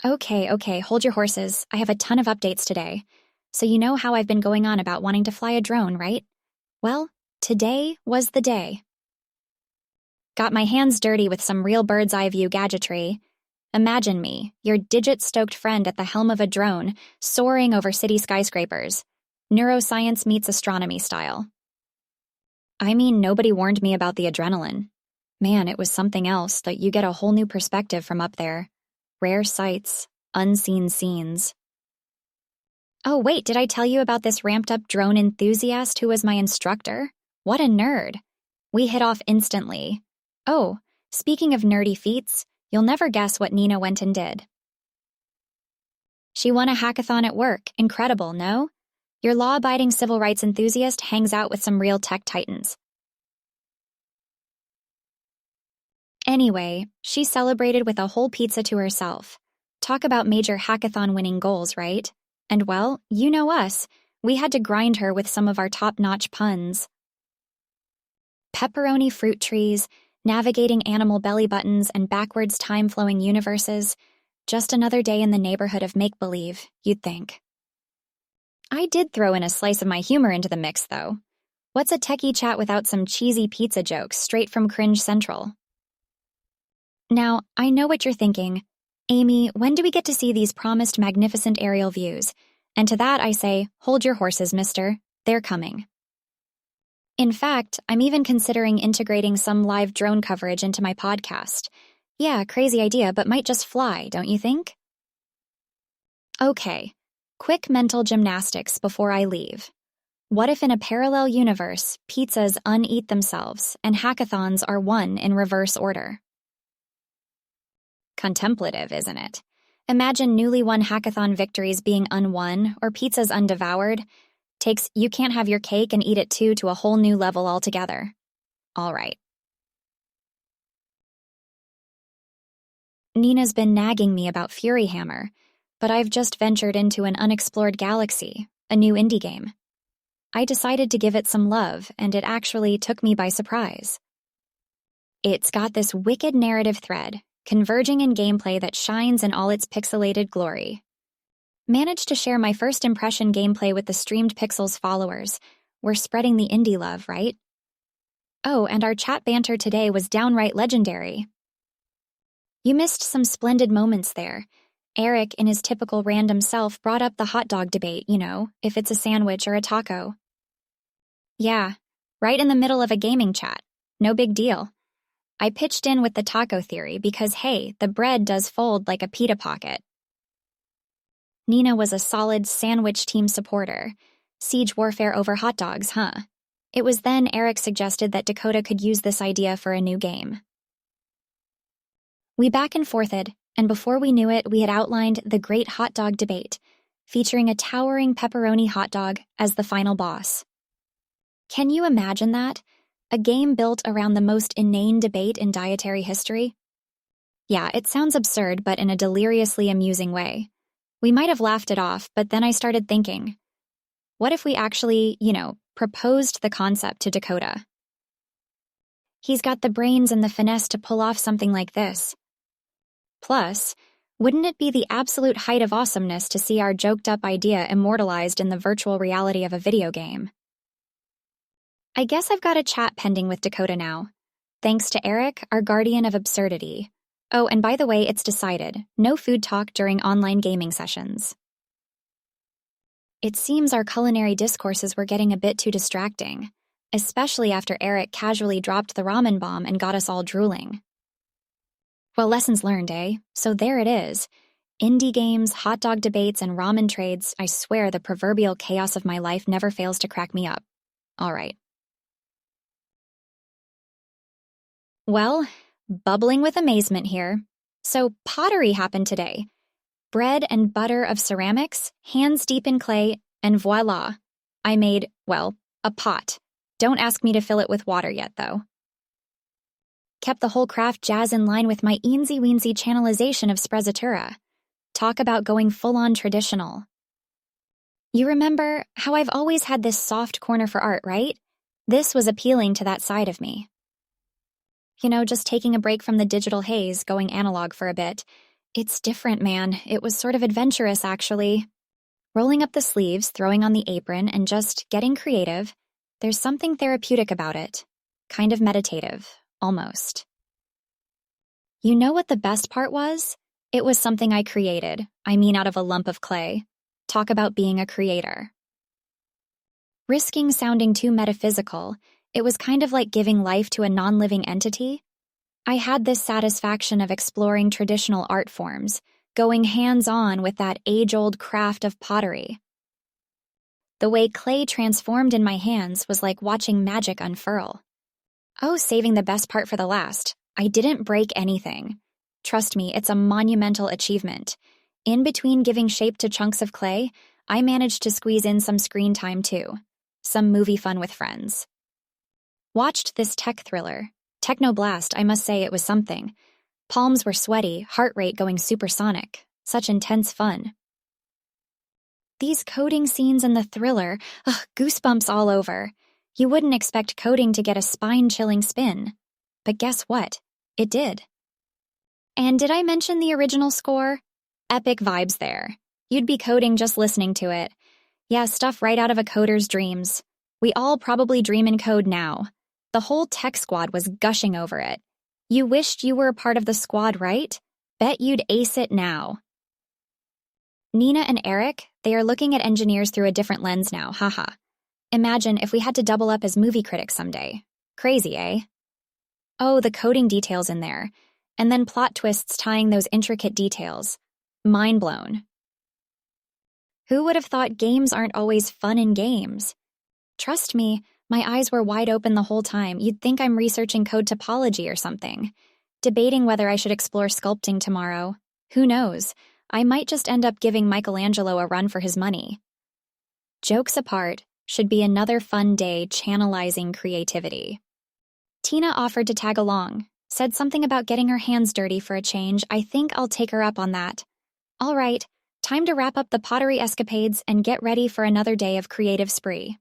Okay, hold your horses. I have a ton of updates today. So you know how I've been going on about wanting to fly a drone, right? Well, today was the day. Got my hands dirty with some real bird's eye view gadgetry. Imagine me, your digit-stoked friend at the helm of a drone, soaring over city skyscrapers. Neuroscience meets astronomy style. I mean, nobody warned me about the adrenaline. Man, it was something else that you get a whole new perspective from up there. Rare sights, unseen scenes. Oh, wait, did I tell you about this ramped-up drone enthusiast who was my instructor? What a nerd. We hit off instantly. Oh, speaking of nerdy feats, you'll never guess what Nina went and did. She won a hackathon at work. Incredible, no? Your law-abiding civil rights enthusiast hangs out with some real tech titans. Anyway, she celebrated with a whole pizza to herself. Talk about major hackathon-winning goals, right? And well, you know us. We had to grind her with some of our top-notch puns. Pepperoni fruit trees, navigating animal belly buttons, and backwards time-flowing universes. Just another day in the neighborhood of make-believe, you'd think. I did throw in a slice of my humor into the mix, though. What's a techie chat without some cheesy pizza jokes straight from Cringe Central? Now, I know what you're thinking. Amy, when do we get to see these promised magnificent aerial views? And to that I say, hold your horses, mister. They're coming. In fact, I'm even considering integrating some live drone coverage into my podcast. Yeah, crazy idea, but might just fly, don't you think? Okay, quick mental gymnastics before I leave. What if in a parallel universe, pizzas uneat themselves and hackathons are won in reverse order? Contemplative, isn't it? Imagine newly won hackathon victories being unwon or pizzas undevoured. Takes you can't have your cake and eat it too to a whole new level altogether. All right. Nina's been nagging me about Fury Hammer, but I've just ventured into an unexplored galaxy, a new indie game. I decided to give it some love, and it actually took me by surprise. It's got this wicked narrative thread, converging in gameplay that shines in all its pixelated glory. Managed to share my first impression gameplay with the Streamed Pixels followers. We're spreading the indie love, right? Oh, and our chat banter today was downright legendary. You missed some splendid moments there. Eric, in his typical random self, brought up the hot dog debate, if it's a sandwich or a taco. Yeah, right in the middle of a gaming chat. No big deal. I pitched in with the taco theory because, hey, the bread does fold like a pita pocket. Nina was a solid sandwich team supporter. Siege warfare over hot dogs, huh? It was then Eric suggested that Dakota could use this idea for a new game. We back and forthed, and before we knew it, we had outlined the Great Hot Dog Debate, featuring a towering pepperoni hot dog as the final boss. Can you imagine that? A game built around the most inane debate in dietary history? Yeah, it sounds absurd, but in a deliriously amusing way. We might have laughed it off, but then I started thinking, what if we actually, proposed the concept to Dakota? He's got the brains and the finesse to pull off something like this. Plus, wouldn't it be the absolute height of awesomeness to see our joked-up idea immortalized in the virtual reality of a video game? I guess I've got a chat pending with Dakota now. Thanks to Eric, our guardian of absurdity. Oh, and by the way, it's decided. No food talk during online gaming sessions. It seems our culinary discourses were getting a bit too distracting, especially after Eric casually dropped the ramen bomb and got us all drooling. Well, lessons learned, eh? So there it is. Indie games, hot dog debates, and ramen trades. I swear the proverbial chaos of my life never fails to crack me up. All right. Well, bubbling with amazement here. So pottery happened today. Bread and butter of ceramics, hands deep in clay, and voila. I made, a pot. Don't ask me to fill it with water yet, though. Kept the whole craft jazz in line with my eensy-weensy channelization of Sprezzatura. Talk about going full-on traditional. You remember how I've always had this soft corner for art, right? This was appealing to that side of me. Just taking a break from the digital haze, going analog for a bit. It's different, man. It was sort of adventurous, actually. Rolling up the sleeves, throwing on the apron, and just getting creative, there's something therapeutic about it. Kind of meditative, almost. You know what the best part was? It was something I created. I mean, out of a lump of clay. Talk about being a creator. Risking sounding too metaphysical, it was kind of like giving life to a non-living entity. I had this satisfaction of exploring traditional art forms, going hands-on with that age-old craft of pottery. The way clay transformed in my hands was like watching magic unfurl. Oh, saving the best part for the last. I didn't break anything. Trust me, it's a monumental achievement. In between giving shape to chunks of clay, I managed to squeeze in some screen time too. Some movie fun with friends. Watched this tech thriller. Technoblast, I must say it was something. Palms were sweaty, heart rate going supersonic. Such intense fun. These coding scenes in the thriller, goosebumps all over. You wouldn't expect coding to get a spine-chilling spin. But guess what? It did. And did I mention the original score? Epic vibes there. You'd be coding just listening to it. Yeah, stuff right out of a coder's dreams. We all probably dream in code now. The whole tech squad was gushing over it. You wished you were a part of the squad, right? Bet you'd ace it now. Nina and Eric, they are looking at engineers through a different lens now, haha. Imagine if we had to double up as movie critics someday. Crazy, eh? Oh, the coding details in there. And then plot twists tying those intricate details. Mind blown. Who would have thought games aren't always fun in games? Trust me, my eyes were wide open the whole time. You'd think I'm researching code topology or something. Debating whether I should explore sculpting tomorrow. Who knows? I might just end up giving Michelangelo a run for his money. Jokes apart, should be another fun day channelizing creativity. Tina offered to tag along, said something about getting her hands dirty for a change. I think I'll take her up on that. All right, time to wrap up the pottery escapades and get ready for another day of creative spree.